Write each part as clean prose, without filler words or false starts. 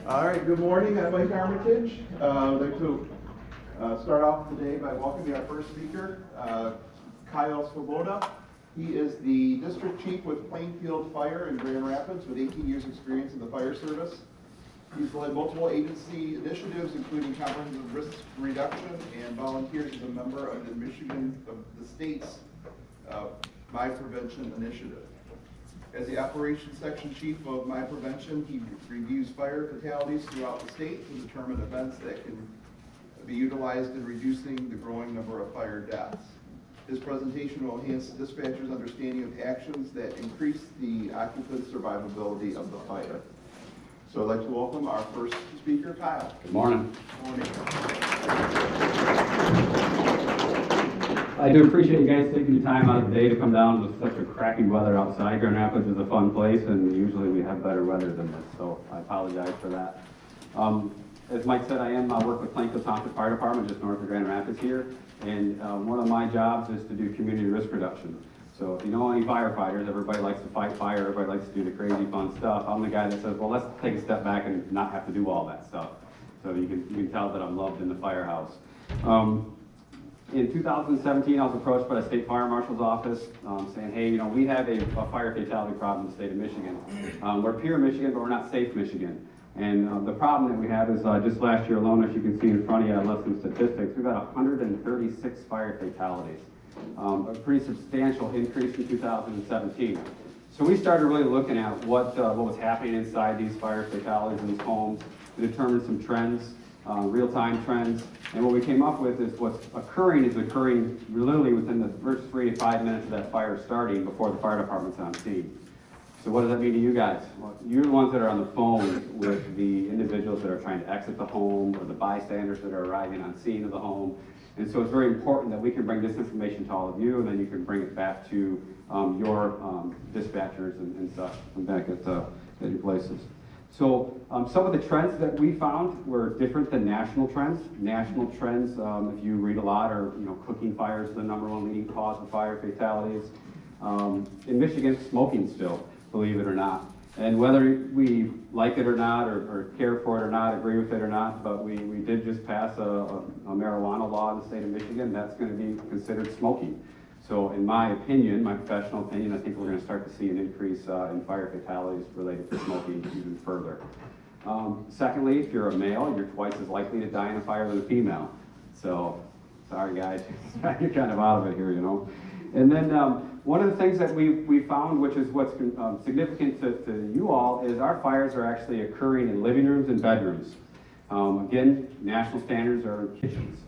All right, good morning. I'm Mike Armitage. I'd like to start off today by welcoming our first speaker, Kyle Svoboda. He is the district chief with Plainfield Fire in Grand Rapids with 18 years experience in the fire service. He's led multiple agency initiatives, including comprehensive risk reduction, and volunteers as a member of the state's My Prevention Initiative. As the operations section chief of My Prevention, he reviews fire fatalities throughout the state to determine events that can be utilized in reducing the growing number of fire deaths. His presentation will enhance dispatchers' understanding of actions that increase the occupant survivability of the fire. So I'd like to welcome our first speaker, Kyle. Good morning. Good morning. I do appreciate you guys taking the time out of the day to come down with such a cracking weather outside. Grand Rapids is a fun place, and usually we have better weather than this, so I apologize for that. As Mike said, I work with Plainfield Township Fire Department just north of Grand Rapids here, and one of my jobs is to do community risk reduction. So if you know any firefighters, everybody likes to fight fire, everybody likes to do the crazy fun stuff. I'm the guy that says, well, let's take a step back and not have to do all that stuff. So you can tell that I'm loved in the firehouse. In 2017, I was approached by the state fire marshal's office saying, hey, we have a fire fatality problem in the state of Michigan. We're pure Michigan, but we're not safe Michigan. And the problem that we have is just last year alone, as you can see in front of you, I left some statistics. We've got 136 fire fatalities, a pretty substantial increase in 2017. So we started really looking at what was happening inside these fire fatalities in these homes to determine some trends, real-time trends. And what we came up with is what's occurring is occurring literally within the first 3 to 5 minutes of that fire starting before the fire department's on scene. So what does that mean to you guys? Well, you're the ones that are on the phone with the individuals that are trying to exit the home or the bystanders that are arriving on scene of the home. And so it's very important that we can bring this information to all of you, and then you can bring it back to your dispatchers and stuff back at your places. So some of the trends that we found were different than national trends. National trends, if you read a lot, are cooking fires, the #1 leading cause of fire fatalities. In Michigan, smoking still, believe it or not. And whether we like it or not, or care for it or not, agree with it or not, but we did just pass a marijuana law in the state of Michigan that's going to be considered smoking. So in my opinion, my professional opinion, I think we're going to start to see an increase in fire fatalities related to smoking even further. Secondly, if you're a male, you're twice as likely to die in a fire than a female. So, sorry guys, you're kind of out of it here, And then one of the things that we found, which is what's significant to you all, is our fires are actually occurring in living rooms and bedrooms. Again, national standards are in kitchens.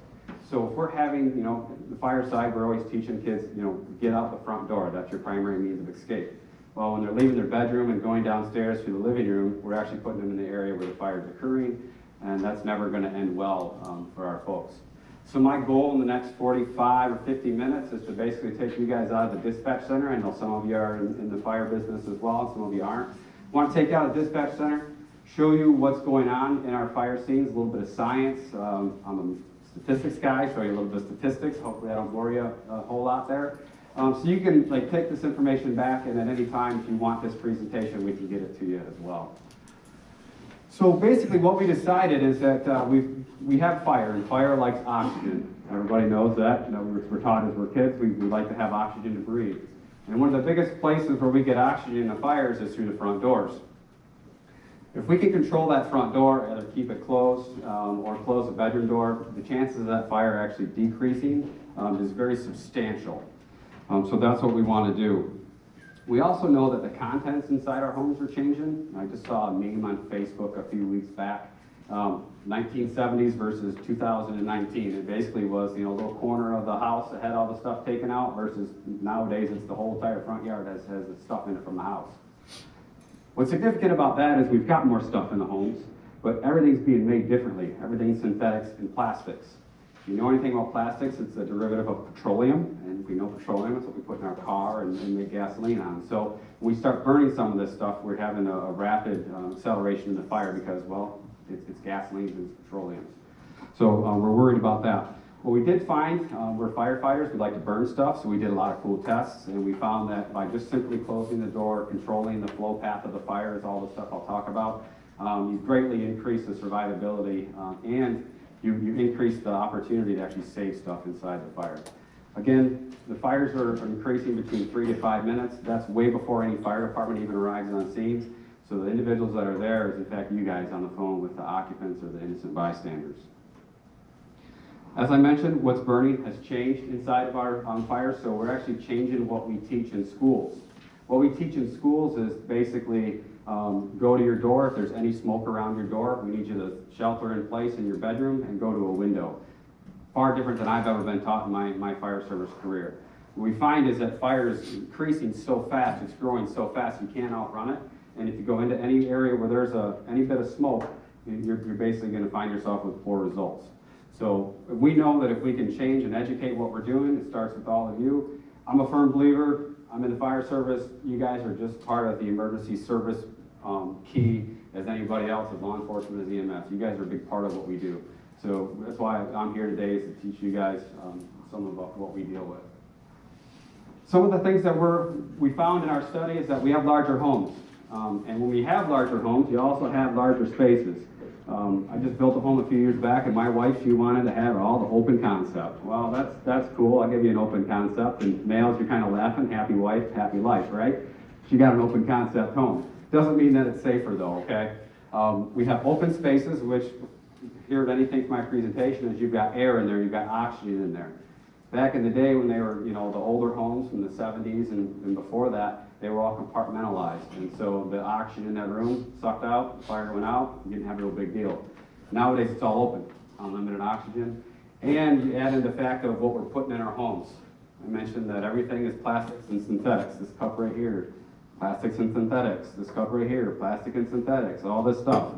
So if we're having, the fire side, we're always teaching kids, get out the front door. That's your primary means of escape. Well, when they're leaving their bedroom and going downstairs to the living room, we're actually putting them in the area where the fire is occurring, and that's never going to end well for our folks. So my goal in the next 45 or 50 minutes is to basically take you guys out of the dispatch center. I know some of you are in the fire business as well, and some of you aren't. I want to take you out of the dispatch center, show you what's going on in our fire scenes, a little bit of science. I'm a statistics guy, show you a little bit of statistics. Hopefully I don't bore you a whole lot there. So you can take this information back, and at any time, if you want this presentation, we can get it to you as well. So basically what we decided is that we have fire, and fire likes oxygen. Everybody knows that. We're taught as we're kids, we like to have oxygen to breathe. And one of the biggest places where we get oxygen in the fires is through the front doors. If we can control that front door, either keep it closed or close the bedroom door, the chances of that fire actually decreasing is very substantial. So that's what we want to do. We also know that the contents inside our homes are changing. I just saw a meme on Facebook a few weeks back, 1970s versus 2019. It basically was, a little corner of the house that had all the stuff taken out versus nowadays it's the whole entire front yard has the stuff in it from the house. What's significant about that is we've got more stuff in the homes, but everything's being made differently. Everything's synthetics and plastics. If you know anything about plastics, it's a derivative of petroleum, and we know petroleum is what we put in our car and make gasoline on. So when we start burning some of this stuff, we're having a rapid acceleration in the fire because, well, it's gasoline and it's petroleum. So we're worried about that. What we did find, we're firefighters, we like to burn stuff, so we did a lot of cool tests, and we found that by just simply closing the door, controlling the flow path of the fire is all the stuff I'll talk about, You greatly increase the survivability and you increase the opportunity to actually save stuff inside the fire. Again, the fires are increasing between 3 to 5 minutes. That's way before any fire department even arrives on scene. So the individuals that are there is in fact you guys on the phone with the occupants or the innocent bystanders. As I mentioned, what's burning has changed inside of our fires, so we're actually changing what we teach in schools. What we teach in schools is basically go to your door. If there's any smoke around your door, we need you to shelter in place in your bedroom and go to a window. Far different than I've ever been taught in my fire service career. What we find is that fire is increasing so fast, it's growing so fast, you can't outrun it. And if you go into any area where there's any bit of smoke, you're basically going to find yourself with poor results. So we know that if we can change and educate what we're doing, it starts with all of you. I'm a firm believer. I'm in the fire service. You guys are just part of the emergency service key as anybody else, as law enforcement, as EMS. You guys are a big part of what we do. So that's why I'm here today, is to teach you guys some of what we deal with. Some of the things that we found in our study is that we have larger homes. And when we have larger homes, you also have larger spaces. I just built a home a few years back, and my wife, she wanted to have all the open concept. Well, that's cool. I'll give you an open concept. And males, you're kind of laughing. Happy wife, happy life, right? She got an open concept home. Doesn't mean that it's safer, though, okay? We have open spaces, which, here at anything from my presentation, is you've got air in there, you've got oxygen in there. Back in the day when they were, the older homes from the 70s and before that, they were all compartmentalized. And so the oxygen in that room sucked out, the fire went out, you didn't have a real big deal. Nowadays it's all open, unlimited oxygen. And you add in the fact of what we're putting in our homes. I mentioned that everything is plastics and synthetics. This cup right here, plastics and synthetics. This cup right here, plastic and synthetics. All this stuff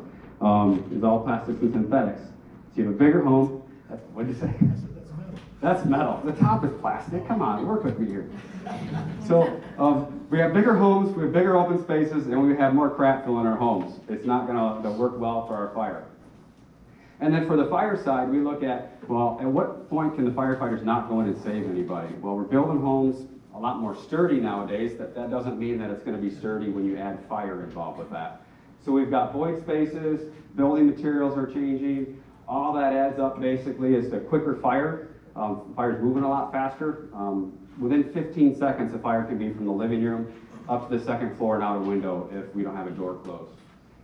is all plastics and synthetics. So you have a bigger home. What did you say? That's metal. The top is plastic. Come on, work with me here. So we have bigger homes, we have bigger open spaces, and we have more crap filling our homes. It's not going to work well for our fire. And then for the fire side, we look at, well, at what point can the firefighters not go in and save anybody? Well, we're building homes a lot more sturdy nowadays. That doesn't mean that it's going to be sturdy when you add fire involved with that. So we've got void spaces, building materials are changing. All that adds up basically is the quicker fire. Fire's moving a lot faster. Within 15 seconds, a fire can be from the living room up to the second floor and out a window if we don't have a door closed.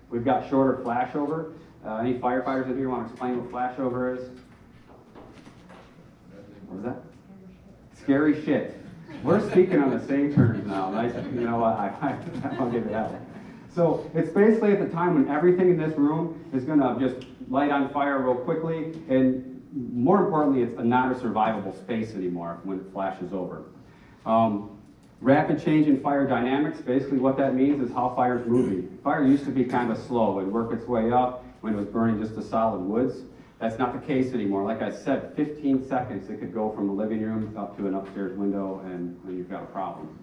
We've got shorter flashover. Any firefighters in here want to explain what flashover is? What is that? Scary shit. We're speaking on the same terms now. You know what? I'll give it that one. So it's basically at the time when everything in this room is going to just light on fire real quickly, and more importantly, it's not a survivable space anymore when it flashes over. Rapid change in fire dynamics, basically what that means is how fire's moving. Fire used to be kind of slow and work its way up when it was burning just the solid woods. That's not the case anymore. Like I said, 15 seconds it could go from the living room up to an upstairs window, and you've got a problem.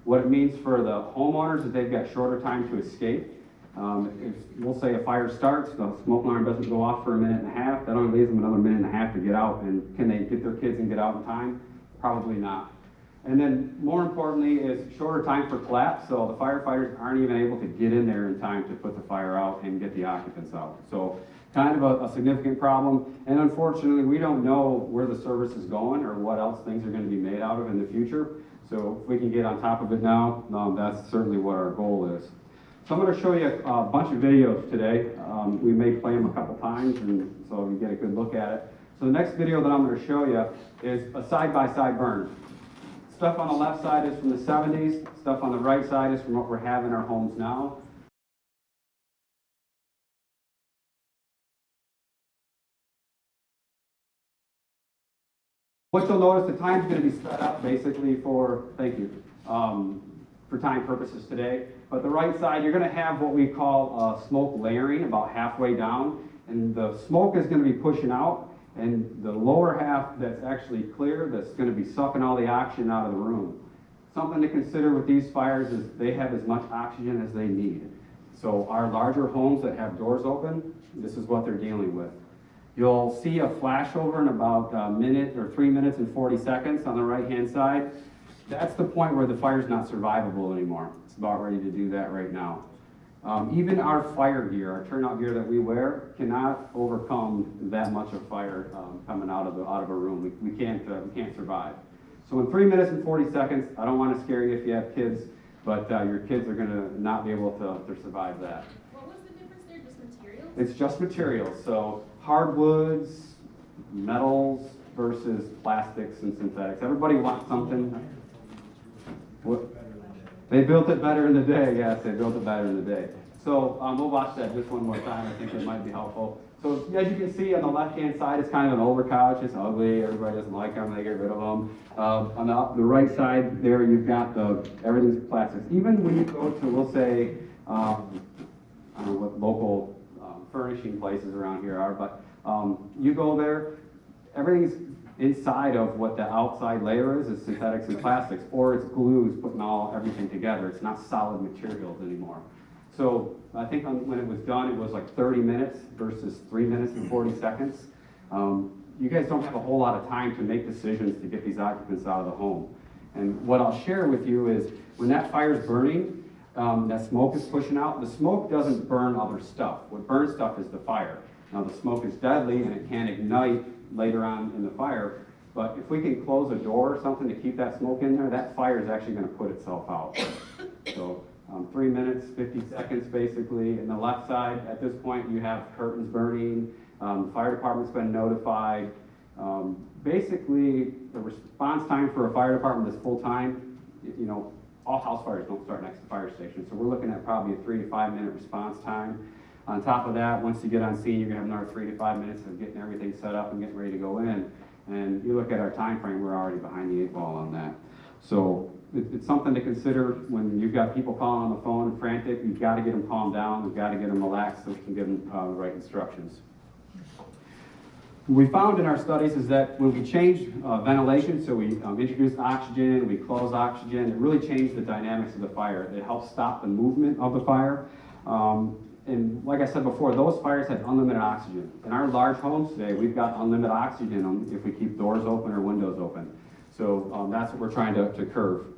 What it means for the homeowners is they've got shorter time to escape. If we'll say a fire starts, the smoke alarm doesn't go off for a minute and a half, that only leaves them another minute and a half to get out. And can they get their kids and get out in time? Probably not. And then more importantly is shorter time for collapse, so the firefighters aren't even able to get in there in time to put the fire out and get the occupants out. So kind of a significant problem, and unfortunately we don't know where the service is going or what else things are going to be made out of in the future. So if we can get on top of it now, that's certainly what our goal is. So I'm going to show you a bunch of videos today. We may play them a couple times, and so you get a good look at it. So the next video that I'm going to show you is a side-by-side burn. Stuff on the left side is from the 70s. Stuff on the right side is from what we're having in our homes now. What you'll notice, the time's going to be sped up basically for, thank you, for time purposes today. But the right side, you're going to have what we call smoke layering about halfway down, and the smoke is going to be pushing out, and the lower half that's actually clear, that's going to be sucking all the oxygen out of the room. Something to consider with these fires is they have as much oxygen as they need. So our larger homes that have doors open, this is what they're dealing with. You'll see a flashover in about a minute or 3 minutes and 40 seconds on the right-hand side. That's the point where the fire's not survivable anymore. It's about ready to do that right now. Even our fire gear, our turnout gear that we wear, cannot overcome that much of fire coming out of a room. We can't survive. So in 3 minutes and 40 seconds, I don't want to scare you if you have kids, but your kids are going to not be able to survive that. What was the difference there? Just materials? It's just materials. So hardwoods, metals versus plastics and synthetics. Everybody wants something. What? They built it better in the day. Yes, they built it better in the day. So we'll watch that just one more time. I think it might be helpful. So as you can see on the left-hand side, it's kind of an older couch. It's ugly. Everybody doesn't like them. They get rid of them. On the right side there, you've got everything's plastics. Even when you go to, we'll say, I don't know what local furnishing places around here are, but you go there, everything's inside of what the outside layer is synthetics and plastics, or it's glues putting everything together. It's not solid materials anymore. So I think when it was done, it was like 30 minutes versus 3 minutes and 40 seconds. You guys don't have a whole lot of time to make decisions to get these occupants out of the home. And what I'll share with you is when that fire's burning, that smoke is pushing out. The smoke doesn't burn other stuff. What burns stuff is the fire. Now the smoke is deadly and it can ignite later on in the fire, but if we can close a door or something to keep that smoke in there, that fire is actually going to put itself out. So 3 minutes, 50 seconds basically. In the left side, at this point, you have curtains burning. The fire department's been notified. Basically, the response time for a fire department that's full-time, all house fires don't start next to fire stations, so we're looking at probably a 3 to 5 minute response time. On top of that, once you get on scene, you're going to have another 3 to 5 minutes of getting everything set up and getting ready to go in. And you look at our time frame, we're already behind the 8 ball on that. So it's something to consider when you've got people calling on the phone frantic. You've got to get them calmed down. We've got to get them relaxed so we can give them the right instructions. What we found in our studies is that when we change ventilation, so we introduce oxygen, we close oxygen, it really changed the dynamics of the fire. It helps stop the movement of the fire. And like I said before, those fires have unlimited oxygen. In our large homes today, we've got unlimited oxygen if we keep doors open or windows open. So that's what we're trying to curb.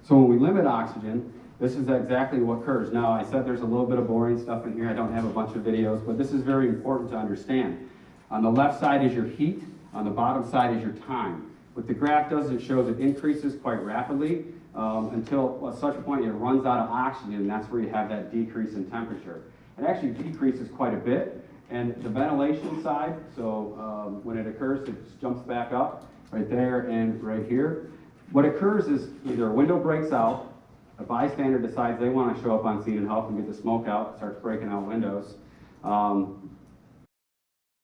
So when we limit oxygen, this is exactly what occurs. Now, I said there's a little bit of boring stuff in here. I don't have a bunch of videos, but this is very important to understand. On the left side is your heat. On the bottom side is your time. What the graph does is it shows it increases quite rapidly until at such a point it runs out of oxygen, and that's where you have that decrease in temperature. It actually decreases quite a bit. And the ventilation side, so when it occurs, it just jumps back up right there and right here. What occurs is either a window breaks out, a bystander decides they want to show up on scene and help and get the smoke out, starts breaking out windows. Law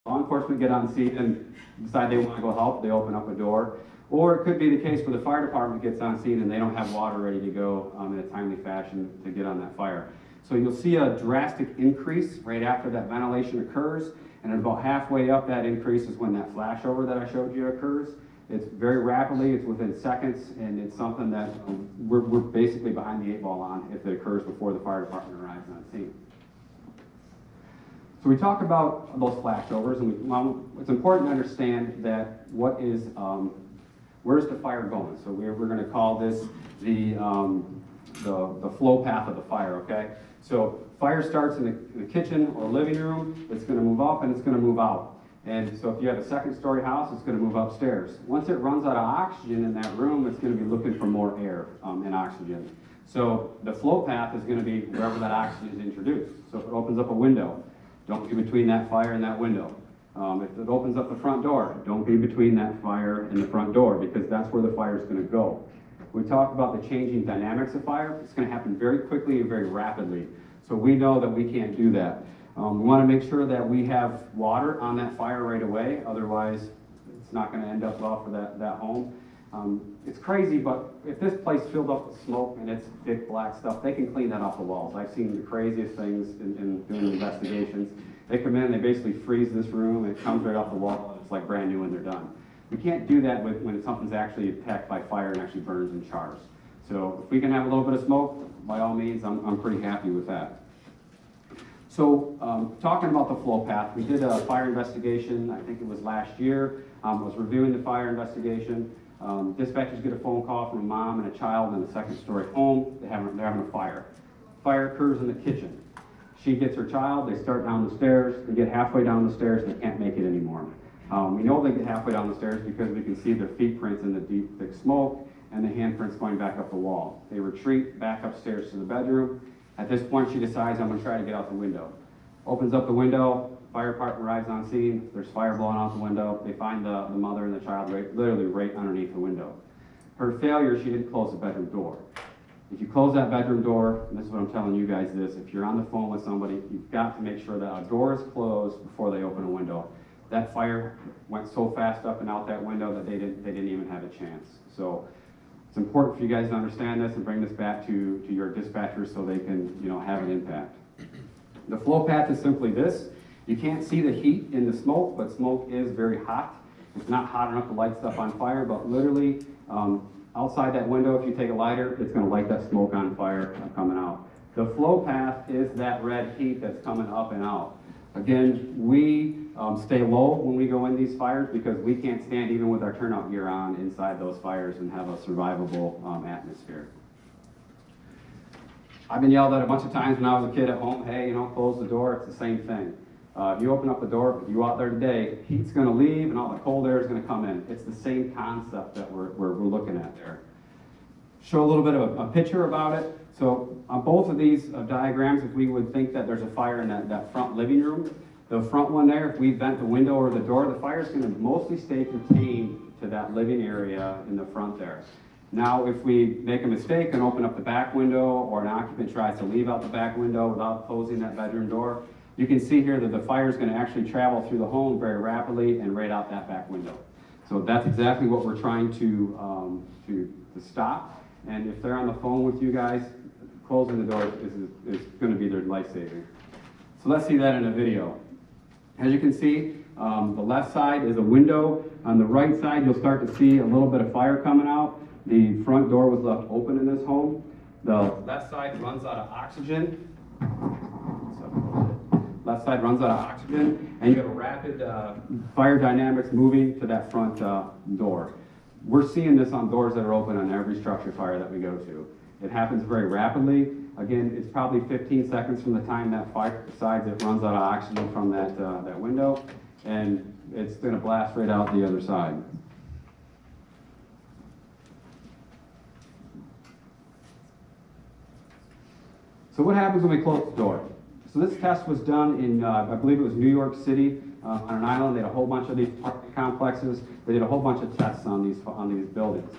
enforcement get on scene and decide they want to go help, they open up a door. Or it could be the case where the fire department gets on scene and they don't have water ready to go in a timely fashion to get on that fire. So you'll see a drastic increase right after that ventilation occurs, and about halfway up that increase is when that flashover that I showed you occurs. It's very rapidly, it's within seconds, and it's something that we're basically behind the 8 ball on if it occurs before the fire department arrives on scene. So we talk about those flashovers, and it's important to understand that where's the fire going? So we're going to call this the flow path of the fire, okay? So fire starts in the kitchen or living room, it's going to move up and it's going to move out. And so if you have a 2nd-story house, it's going to move upstairs. Once it runs out of oxygen in that room, it's going to be looking for more air and oxygen. So the flow path is going to be wherever that oxygen is introduced. So if it opens up a window, don't be between that fire and that window. If it opens up the front door, don't be between that fire and the front door, because that's where the fire is going to go. We talk about the changing dynamics of fire. It's going to happen very quickly and very rapidly. So we know that we can't do that. We want to make sure that we have water on that fire right away. Otherwise, it's not going to end up well for that home. It's crazy, but if this place filled up with smoke and it's thick black stuff, they can clean that off the walls. I've seen the craziest things in doing investigations. They come in, they basically freeze this room, and it comes right off the wall, and it's like brand new when they're done. We can't do that when something's actually attacked by fire and actually burns and chars. So if we can have a little bit of smoke, by all means, I'm pretty happy with that. So talking about the flow path, we did a fire investigation, I think it was last year. I was reviewing the fire investigation. Dispatchers get a phone call from a mom and a child in a 2nd-story home. They're having a fire. fire occurs in the kitchen. She gets her child, they start down the stairs, they get halfway down the stairs, and they can't make it anymore. We know they get halfway down the stairs because we can see their feet prints in the deep, thick smoke and the handprints going back up the wall. They retreat back upstairs to the bedroom. At this point, she decides, I'm going to try to get out the window. Opens up the window, fire department arrives on scene, there's fire blowing out the window. They find the mother and the child literally right underneath the window. Her failure, she didn't close the bedroom door. If you close that bedroom door, and this is what I'm telling you guys this, if you're on the phone with somebody, you've got to make sure that a door is closed before they open a window. That fire went so fast up and out that window that they didn't even have a chance. So it's important for you guys to understand this and bring this back to your dispatchers so they can, have an impact. The flow path is simply this. You can't see the heat in the smoke, but smoke is very hot. It's not hot enough to light stuff on fire, but literally outside that window, if you take a lighter, it's going to light that smoke on fire coming out. The flow path is that red heat that's coming up and out. Again, we stay low when we go in these fires because we can't stand even with our turnout gear on inside those fires and have a survivable atmosphere. I've been yelled at a bunch of times when I was a kid at home, hey, close the door. It's the same thing. If you open up the door, if you out there today, heat's going to leave and all the cold air is going to come in. It's the same concept that we're looking at there. Show a little bit of a picture about it. So on both of these diagrams, if we would think that there's a fire in that front living room, the front one there, if we vent the window or the door, the fire is going to mostly stay contained to that living area in the front there. Now, if we make a mistake and open up the back window or an occupant tries to leave out the back window without closing that bedroom door, you can see here that the fire is going to actually travel through the home very rapidly and right out that back window. So that's exactly what we're trying to stop. And if they're on the phone with you guys, closing the door is going to be their life-saving. So let's see that in a video. As you can see, the left side is a window. On the right side, you'll start to see a little bit of fire coming out. The front door was left open in this home. The left side runs out of oxygen. Left side runs out of oxygen, and you have a rapid fire dynamics moving to that front door. We're seeing this on doors that are open on every structure fire that we go to. It happens very rapidly. Again, it's probably 15 seconds from the time that fire decides it runs out of oxygen from that window, and it's going to blast right out the other side. So what happens when we close the door? So this test was done in, I believe it was New York City, on an island. They had a whole bunch of these apartment complexes. They did a whole bunch of tests on these buildings.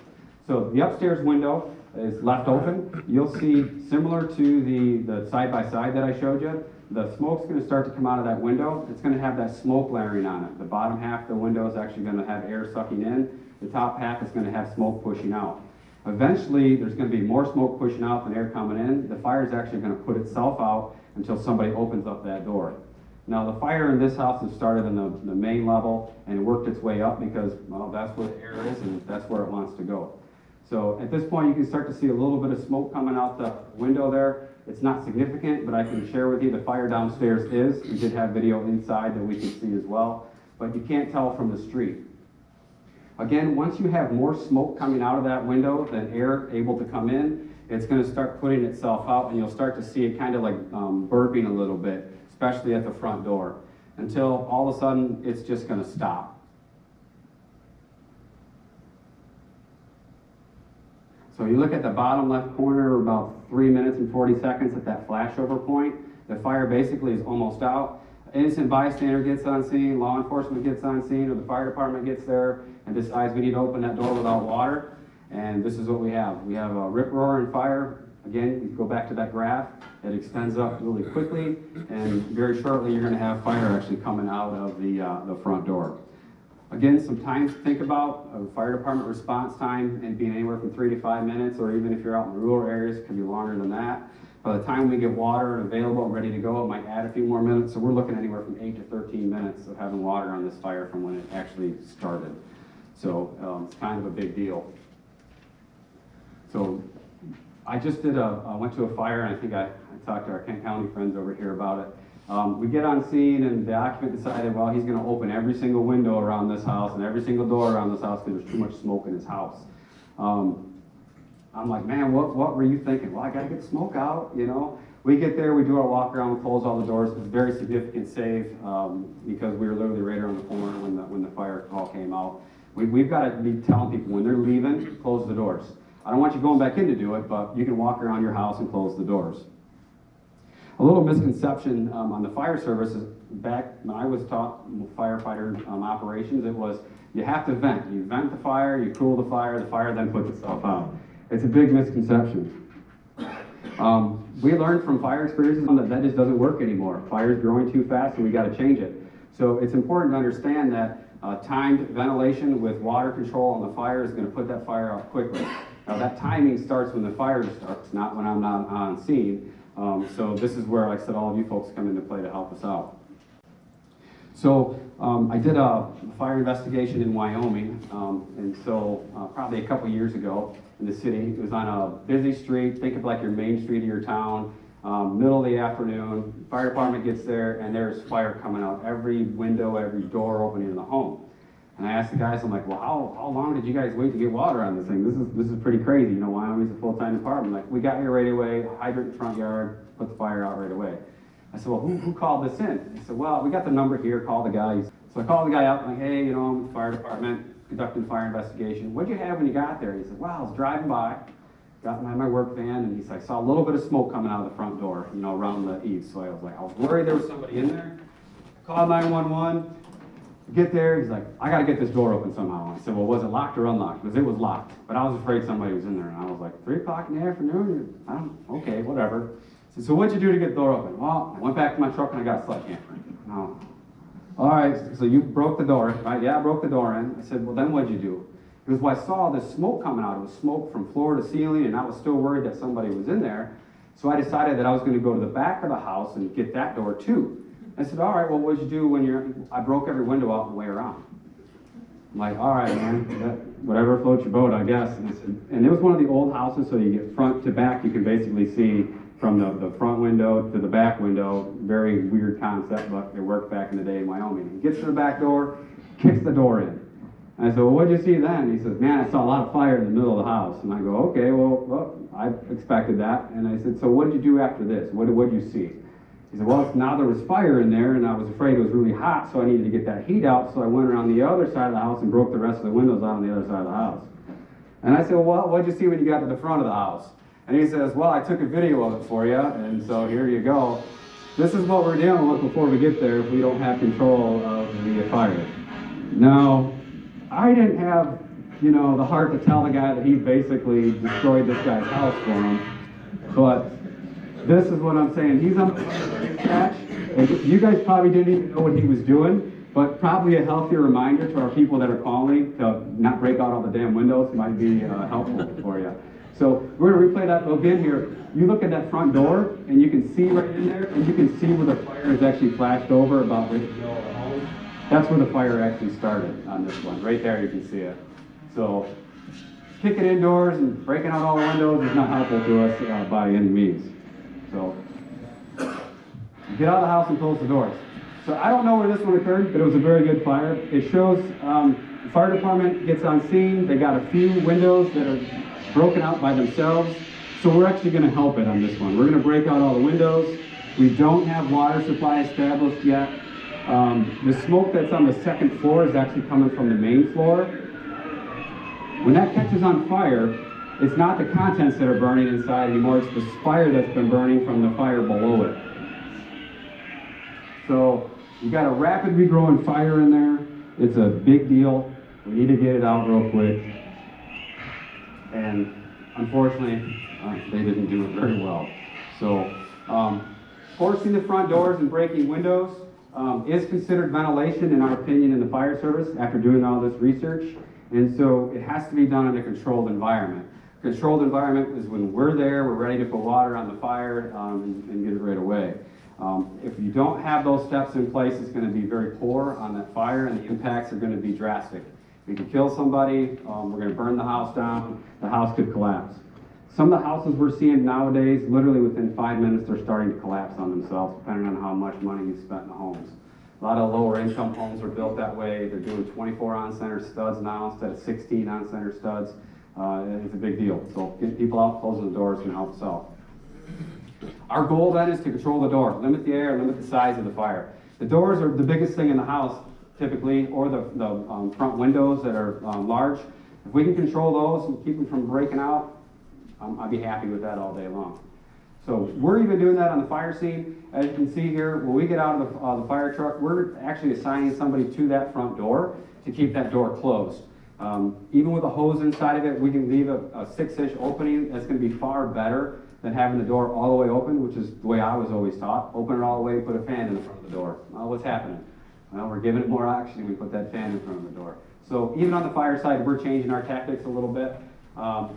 So the upstairs window is left open. You'll see, similar to the side-by-side that I showed you, the smoke's going to start to come out of that window. It's going to have that smoke layering on it. The bottom half of the window is actually going to have air sucking in. The top half is going to have smoke pushing out. Eventually, there's going to be more smoke pushing out than air coming in. The fire is actually going to put itself out until somebody opens up that door. Now, the fire in this house has started in the main level and worked its way up because, well, that's where the air is and that's where it wants to go. So at this point, you can start to see a little bit of smoke coming out the window there. It's not significant, but I can share with you the fire downstairs is. We did have video inside that we can see as well, but you can't tell from the street. Again, once you have more smoke coming out of that window than air able to come in, it's going to start putting itself out, and you'll start to see it kind of like burping a little bit, especially at the front door, until all of a sudden it's just going to stop. So you look at the bottom left corner, about 3 minutes and 40 seconds at that flashover point. The fire basically is almost out. Innocent bystander gets on scene, law enforcement gets on scene, or the fire department gets there and decides we need to open that door without water. And this is what we have. We have a rip roar and fire. Again, you go back to that graph. It extends up really quickly, and very shortly you're going to have fire actually coming out of the front door. Again, some time to think about. Fire department response time and being anywhere from 3 to 5 minutes, or even if you're out in the rural areas, it could be longer than that. By the time we get water and available and ready to go, it might add a few more minutes. So we're looking anywhere from 8 to 13 minutes of having water on this fire from when it actually started. So it's kind of a big deal. So I just went to a fire, and I think I talked to our Kent County friends over here about it. We get on scene, and the occupant decided, well, he's going to open every single window around this house and every single door around this house because there's too much smoke in his house. I'm like, man, what were you thinking? Well, I got to get smoke out, you know. We get there, we do our walk around, we close all the doors. It's a very significant save because we were literally right around the corner when the fire call came out. We've got to be telling people when they're leaving, close the doors. I don't want you going back in to do it, but you can walk around your house and close the doors. A little misconception on the fire service is back when I was taught firefighter operations, it was you have to vent. You vent the fire, you cool the fire then puts itself out. It's a big misconception. We learned from fire experiences that just doesn't work anymore. Fire's growing too fast and we got to change it. So it's important to understand that timed ventilation with water control on the fire is going to put that fire out quickly. Now that timing starts when the fire starts, not when I'm not on scene. So this is where, like I said, all of you folks come into play to help us out. So I did a fire investigation in Wyoming, and so probably a couple years ago in the city. It was on a busy street, think of like your main street of your town, middle of the afternoon. Fire department gets there and there's fire coming out every window, every door opening in the home. And I asked the guys, I'm like, well, how long did you guys wait to get water on this thing? This is pretty crazy. You know, Wyoming's a full-time department. Like, we got here right away, hydrant in the front yard, put the fire out right away. I said, well, who called this in? He said, well, we got the number here, call the guy. So I called the guy up, like, hey, you know, I'm with the fire department, conducting fire investigation. What'd you have when you got there? He said, well, I was driving by, got in my work van, and he said, I saw a little bit of smoke coming out of the front door, you know, around the eaves. So I was worried there was somebody in there. I called 911. Get there, he's like, I gotta get this door open somehow. I said, well, was it locked or unlocked? Because it was locked, but I was afraid somebody was in there. And I was like, 3 o'clock in the afternoon? Okay, whatever. I said, so what'd you do to get the door open? Well, I went back to my truck and I got a sledgehammer. Oh. All right, so you broke the door, right? Yeah, I broke the door in. I said, well, then what'd you do? Because I saw this smoke coming out. It was smoke from floor to ceiling, and I was still worried that somebody was in there. So I decided that I was gonna go to the back of the house and get that door too. I said, all right, well, what'd you do when I broke every window out on the way around. I'm like, all right, man, whatever floats your boat, I guess. And it was one of the old houses, so you get front to back, you can basically see from the front window to the back window. Very weird concept, but it worked back in the day in Wyoming. He gets to the back door, kicks the door in. And I said, well, what'd you see then? He says, man, I saw a lot of fire in the middle of the house. And I go, okay, well, I expected that. And I said, so what did you do after this? What'd you see? He said, well, now there was fire in there, and I was afraid it was really hot, so I needed to get that heat out, so I went around the other side of the house and broke the rest of the windows out on the other side of the house. And I said, well, what'd you see when you got to the front of the house? And he says, well, I took a video of it for you, and so here you go. This is what we're dealing with before we get there if we don't have control of the fire. Now, I didn't have, you know, the heart to tell the guy that he basically destroyed this guy's house for him, but this is what I'm saying. He's on the catch, and you guys probably didn't even know what he was doing, but probably a healthier reminder to our people that are calling to not break out all the damn windows might be helpful for you. So we're going to replay that again here. You look at that front door, and you can see right in there, and you can see where the fire is actually flashed over about right in the middle of the home. That's where the fire actually started on this one. Right there, you can see it. So kicking indoors and breaking out all the windows is not helpful to us by any means. So get out of the house and close the doors. So I don't know where this one occurred, but it was a very good fire. It shows the fire department gets on scene. They got a few windows that are broken out by themselves. So we're actually going to help it on this one. We're going to break out all the windows. We don't have water supply established yet. The smoke that's on the second floor is actually coming from the main floor. When that catches on fire, it's not the contents that are burning inside anymore, it's the fire that's been burning from the fire below it. So you got a rapidly growing fire in there. It's a big deal. We need to get it out real quick. And unfortunately, they didn't do it very well. So forcing the front doors and breaking windows is considered ventilation in our opinion in the fire service after doing all this research. And so it has to be done in a controlled environment. Controlled environment is when we're there, we're ready to put water on the fire and get it right away. If you don't have those steps in place, it's going to be very poor on that fire, and the impacts are going to be drastic. We could kill somebody, we're going to burn the house down, the house could collapse. Some of the houses we're seeing nowadays, literally within 5 minutes, they're starting to collapse on themselves, depending on how much money you spent in the homes. A lot of lower income homes are built that way. They're doing 24 on-center studs now instead of 16 on-center studs. It's a big deal. So getting people out, closing the doors can help us out. Our goal then is to control the door, limit the air, limit the size of the fire. The doors are the biggest thing in the house typically, or the front windows that are large. If we can control those and keep them from breaking out, I'd be happy with that all day long. So we're even doing that on the fire scene. As you can see here, when we get out of the fire truck, we're actually assigning somebody to that front door to keep that door closed. Even with a hose inside of it, we can leave a 6-inch opening. That's going to be far better than having the door all the way open, which is the way I was always taught. Open it all the way, put a fan in the front of the door. Well, what's happening? Well, we're giving it more oxygen, we put that fan in front of the door. So even on the fire side, we're changing our tactics a little bit.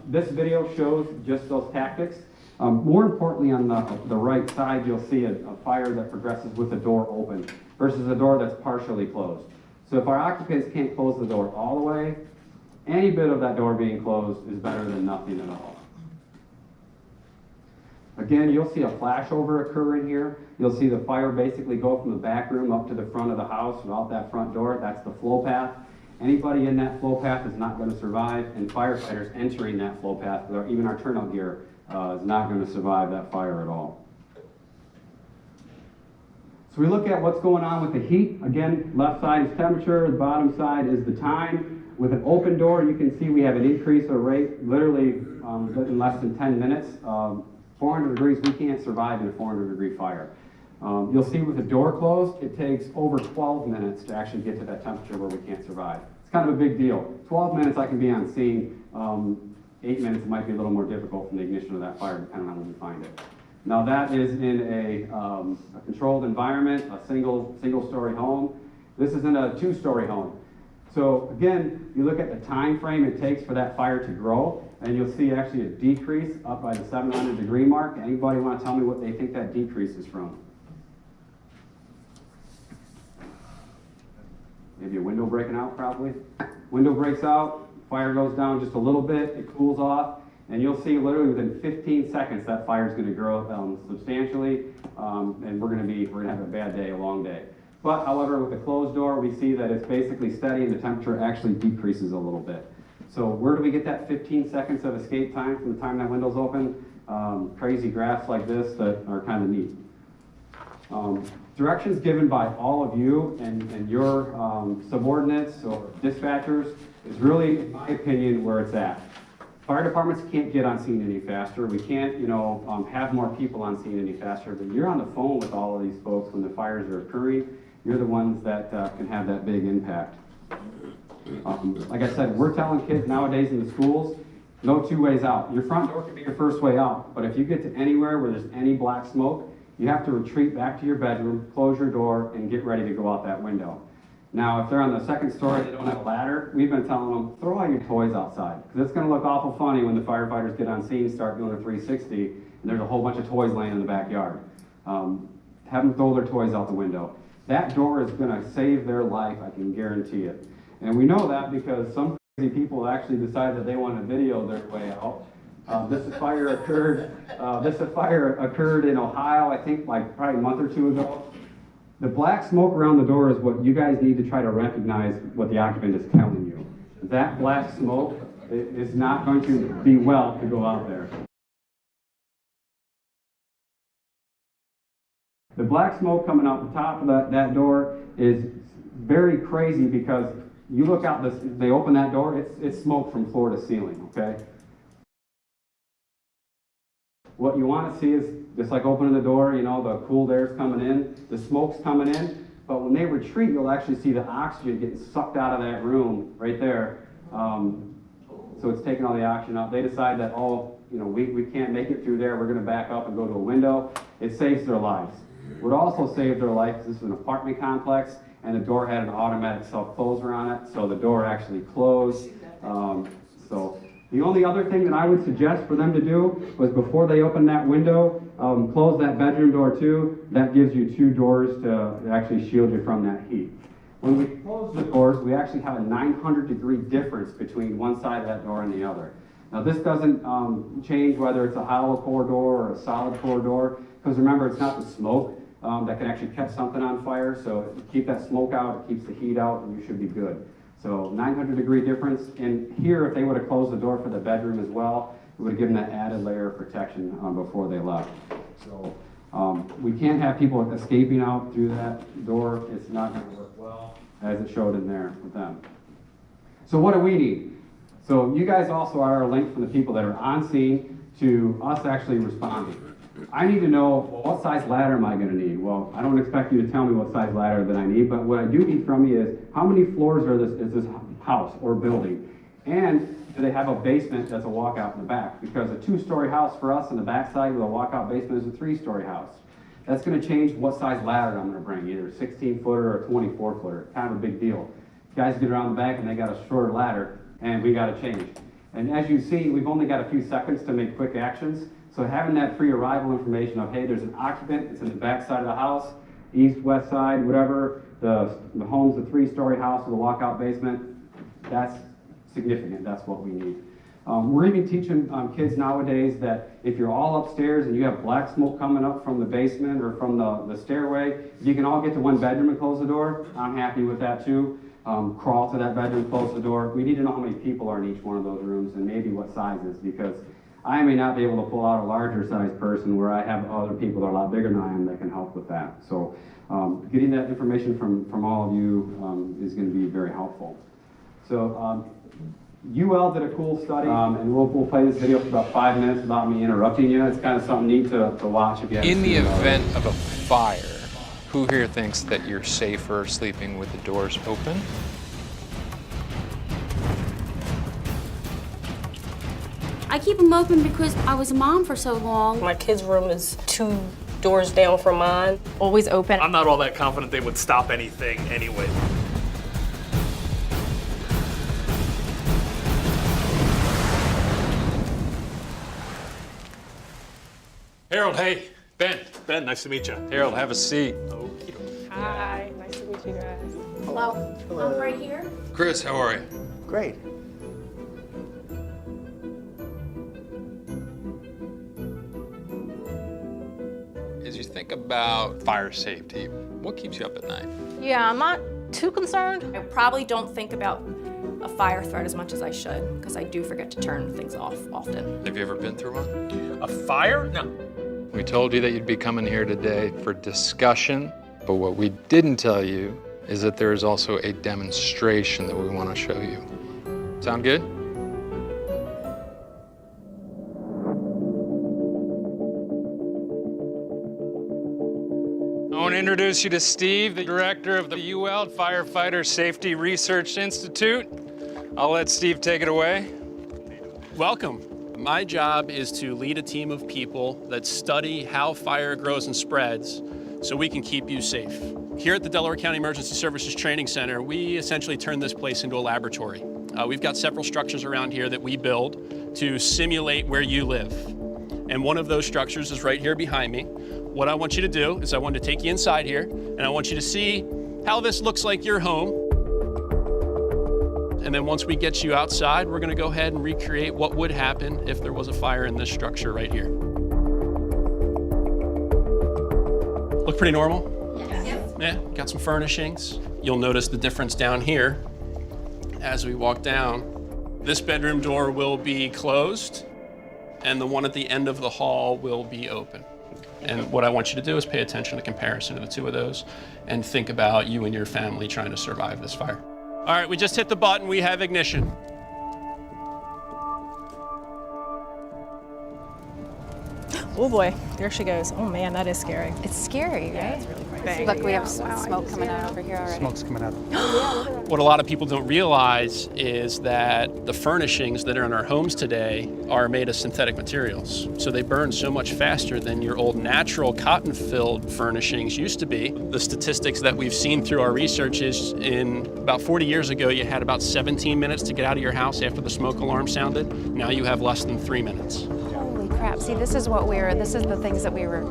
This video shows just those tactics. More importantly, on the right side, you'll see a fire that progresses with the door open versus a door that's partially closed. So if our occupants can't close the door all the way, any bit of that door being closed is better than nothing at all. Again, you'll see a flashover occur in here. You'll see the fire basically go from the back room up to the front of the house without that front door. That's the flow path. Anybody in that flow path is not going to survive, and firefighters entering that flow path, or even our turnout gear, is not going to survive that fire at all. So we look at what's going on with the heat. Again, left side is temperature, the bottom side is the time. With an open door, you can see we have an increase of rate literally in less than 10 minutes. 400 degrees, we can't survive in a 400-degree fire. You'll see with the door closed, it takes over 12 minutes to actually get to that temperature where we can't survive. It's kind of a big deal. 12 minutes I can be on scene. 8 minutes might be a little more difficult from the ignition of that fire, depending on when we find it. Now that is in a controlled environment, a single-story home. This is in a 2-story home. So again, you look at the time frame it takes for that fire to grow, and you'll see actually a decrease up by the 700-degree mark. Anybody want to tell me what they think that decrease is from? Maybe a window breaking out, probably. Window breaks out, fire goes down just a little bit, it cools off, and you'll see literally within 15 seconds that fire is going to grow substantially, and we're going to have a bad day, a long day. But however, with the closed door, we see that it's basically steady and the temperature actually decreases a little bit. So where do we get that 15 seconds of escape time from the time that window's open? Crazy graphs like this that are kind of neat. Directions given by all of you and your subordinates or dispatchers is really, in my opinion, where it's at. Fire departments can't get on scene any faster. We can't, have more people on scene any faster. But you're on the phone with all of these folks when the fires are occurring. You're the ones that can have that big impact. Like I said, we're telling kids nowadays in the schools, no 2 ways out. Your front door can be your first way out, but if you get to anywhere where there's any black smoke, you have to retreat back to your bedroom, close your door, and get ready to go out that window. Now, if they're on the 2nd story, they don't have a ladder, we've been telling them, throw all your toys outside, because it's going to look awful funny when the firefighters get on scene, start doing a 360, and there's a whole bunch of toys laying in the backyard. Have them throw their toys out the window. That door is going to save their life, I can guarantee it. And we know that because some crazy people actually decide that they want to video their way out. This fire occurred in Ohio, I think, like probably a month or 2 ago. The black smoke around the door is what you guys need to try to recognize what the occupant is telling you. That black smoke is not going to be well to go out there. The black smoke coming out the top of that door is very crazy because you look out, they open that door, it's smoke from floor to ceiling, okay? What you want to see is, just like opening the door, the cool air's coming in, the smoke's coming in, but when they retreat, you'll actually see the oxygen getting sucked out of that room right there. So it's taking all the oxygen out. They decide that, we can't make it through there, we're going to back up and go to a window. It saves their lives. What also saved their life is this is an apartment complex, and the door had an automatic self-closer on it, so the door actually closed. So the only other thing that I would suggest for them to do was before they open that window, close that bedroom door too. That gives you 2 doors to actually shield you from that heat. When we close the doors, we actually have a 900-degree difference between one side of that door and the other. Now this doesn't change whether it's a hollow core door or a solid core door, because remember, it's not the smoke that can actually catch something on fire. So if you keep that smoke out, it keeps the heat out, and you should be good. So 900-degree difference. And here, if they would have closed the door for the bedroom as well, it would have given that added layer of protection before they left. So we can't have people escaping out through that door. It's not going to work well, as it showed in there with them. So what do we need? So you guys also are a link from the people that are on scene to us actually responding. I need to know, well, what size ladder am I going to need? Well, I don't expect you to tell me what size ladder that I need, but what I do need from you is how many floors is this house or building? And do they have a basement that's a walkout in the back? Because a 2-story house for us in the backside with a walkout basement is a 3-story house. That's going to change what size ladder I'm going to bring, either a 16-footer or a 24-footer. Kind of a big deal. Guys get around the back and they got a shorter ladder, and we got to change. And as you see, we've only got a few seconds to make quick actions. So having that pre-arrival information of, hey, there's an occupant, it's in the back side of the house, east, west side, whatever, the home's a 3-story house with a walkout basement, that's significant, that's what we need. We're even teaching kids nowadays that if you're all upstairs and you have black smoke coming up from the basement or from the stairway, if you can all get to one bedroom and close the door, I'm happy with that too. Crawl to that bedroom, close the door. We need to know how many people are in each one of those rooms and maybe what sizes, because I may not be able to pull out a larger size person where I have other people that are a lot bigger than I am that can help with that. So getting that information from all of you is going to be very helpful. So UL did a cool study, and we'll play this video for about 5 minutes without me interrupting you. It's kind of something neat to watch if you haven't In the seen it already. event of a fire, who here thinks that you're safer sleeping with the doors open? I keep them open because I was a mom for so long. My kid's room is 2 doors down from mine. Always open. I'm not all that confident they would stop anything anyway. Harold, hey. Ben. Ben, nice to meet you. Harold, have a seat. Hi, nice to meet you guys. Hello. I'm right here. Chris, how are you? Great. As you think about fire safety, what keeps you up at night? Yeah, I'm not too concerned. I probably don't think about a fire threat as much as I should because I do forget to turn things off often. Have you ever been through one? A fire? No. We told you that you'd be coming here today for discussion, but what we didn't tell you is that there is also a demonstration that we want to show you. Sound good? I want to introduce you to Steve, the director of the UL Firefighter Safety Research Institute. I'll let Steve take it away. Welcome. My job is to lead a team of people that study how fire grows and spreads so we can keep you safe. Here at the Delaware County Emergency Services Training Center, we essentially turn this place into a laboratory. We've got several structures around here that we build to simulate where you live. And one of those structures is right here behind me. What I want you to do is I want to take you inside here, and I want you to see how this looks like your home. And then once we get you outside, we're gonna go ahead and recreate what would happen if there was a fire in this structure right here. Look pretty normal? Yes. Yeah, got some furnishings. You'll notice the difference down here as we walk down. This bedroom door will be closed, and the one at the end of the hall will be open. And what I want you to do is pay attention to the comparison of the two of those and think about you and your family trying to survive this fire. All right, we just hit the button, we have ignition. Oh boy, there she goes. Oh man, that is scary. It's scary, right? It's really crazy. Look, we have smoke coming out over here already. Smoke's coming out. What a lot of people don't realize is that the furnishings that are in our homes today are made of synthetic materials. So they burn so much faster than your old natural cotton-filled furnishings used to be. The statistics that we've seen through our research is in about 40 years ago, you had about 17 minutes to get out of your house after the smoke alarm sounded. Now you have less than 3 minutes. Holy crap. See, this is the things that we were.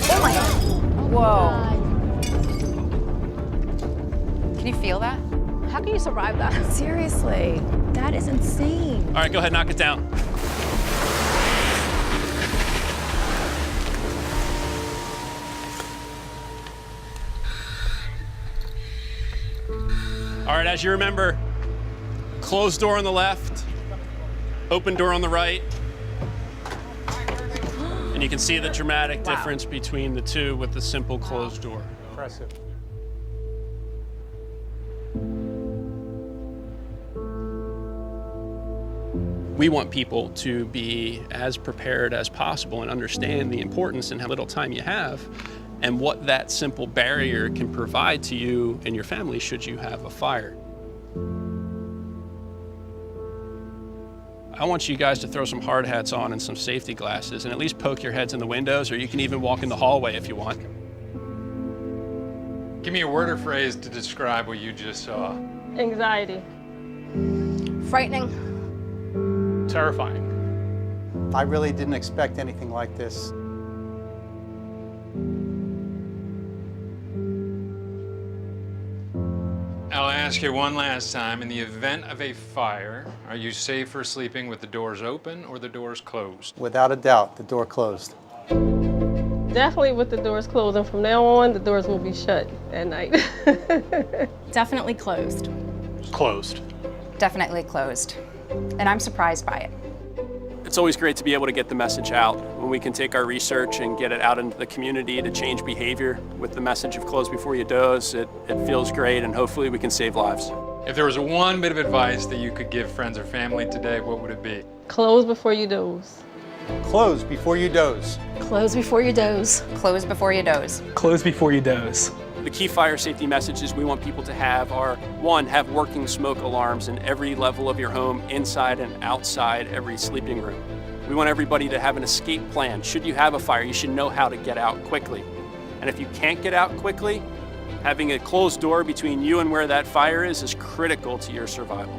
Oh my God. Whoa. Can you feel that? How can you survive that? Seriously, that is insane. All right, go ahead, knock it down. All right, as you remember, Closed door on the left, open door on the right. And you can see the dramatic difference between the two with the simple closed door. Impressive. We want people to be as prepared as possible and understand the importance and how little time you have and what that simple barrier can provide to you and your family should you have a fire. I want you guys to throw some hard hats on and some safety glasses and at least poke your heads in the windows, or you can even walk in the hallway if you want. Give me a word or phrase to describe what you just saw. Anxiety. Frightening. Terrifying. I really didn't expect anything like this. I'll ask you one last time. In the event of a fire, are you safer sleeping with the doors open or the doors closed? Without a doubt, the door closed. Definitely with the doors closed, and from now on, the doors will be shut at night. Definitely closed. Closed. Definitely closed. And I'm surprised by it. It's always great to be able to get the message out when we can take our research and get it out into the community to change behavior with the message of close before you doze. It feels great, and hopefully we can save lives. If there was one bit of advice that you could give friends or family today, what would it be? Close before you doze. Close before you doze. Close before you doze. Close before you doze. Close before you doze. The key fire safety messages we want people to have are, one, have working smoke alarms in every level of your home, inside and outside every sleeping room. We want everybody to have an escape plan. Should you have a fire, you should know how to get out quickly. And if you can't get out quickly, having a closed door between you and where that fire is critical to your survival.